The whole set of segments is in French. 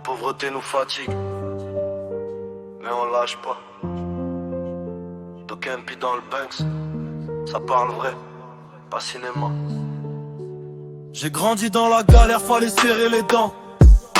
pauvreté nous fatigue, mais on lâche pas. Dokempi dans le Banks, ça parle vrai, pas cinéma. J'ai grandi dans la galère, fallait serrer les dents.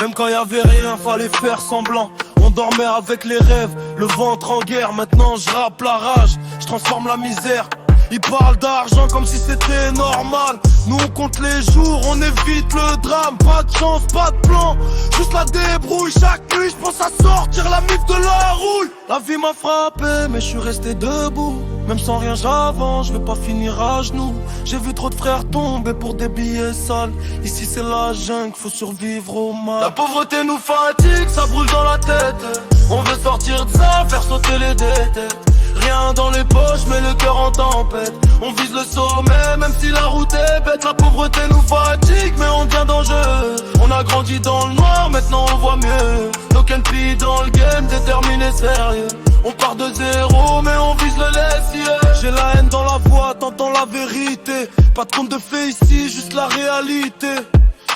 Même quand y avait rien, fallait faire semblant. On dormait avec les rêves, le ventre en guerre. Maintenant je rappe la rage, je transforme la misère. Ils parlent d'argent comme si c'était normal. Nous on compte les jours, on évite le drame. Pas de chance, pas de plan, juste la débrouille. Chaque nuit je pense à sortir la mif de la rouille. La vie m'a frappé mais je suis resté debout. Même sans rien j'avance, je vais pas finir à genoux. J'ai vu trop de frères tomber pour des billets sales. Ici c'est la jungle, faut survivre au mal. La pauvreté nous fatigue, ça brûle dans la tête. On veut sortir de ça, faire sauter les dettes. Rien dans les poches mais le cœur en tempête. On vise le sommet même si la route est bête. La pauvreté nous fatigue mais on devient dangereux. On a grandi dans le noir, maintenant on voit mieux. Dokempi dans le game, déterminé, sérieux. On part de zéro mais on vise le lessier. J'ai la haine dans la voix, t'entends la vérité. Pas de conte de fait ici, juste la réalité.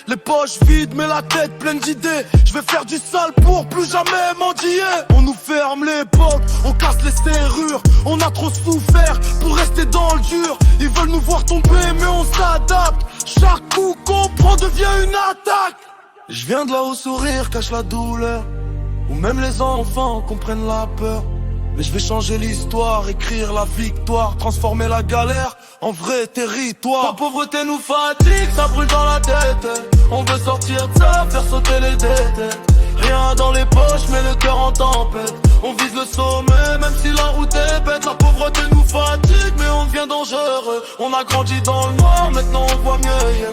Les poches vides mais la tête pleine d'idées. Je vais faire du sale pour plus jamais mendier. On nous ferme les portes, on casse les serrures. On a trop souffert pour rester dans le dur. Ils veulent nous voir tomber mais on s'adapte. Chaque coup qu'on prend devient une attaque. Je viens de là où sourire cache la douleur, où même les enfants comprennent la peur. Mais je vais changer l'histoire, écrire la victoire, transformer la galère en vrai territoire. La pauvreté nous fatigue, ça brûle dans la tête. On veut sortir de ça, faire sauter les dettes. Rien dans les poches mais le cœur en tempête. On vise le sommet même si la route est bête. La pauvreté nous fatigue mais on devient dangereux. On a grandi dans le noir, maintenant on voit mieux.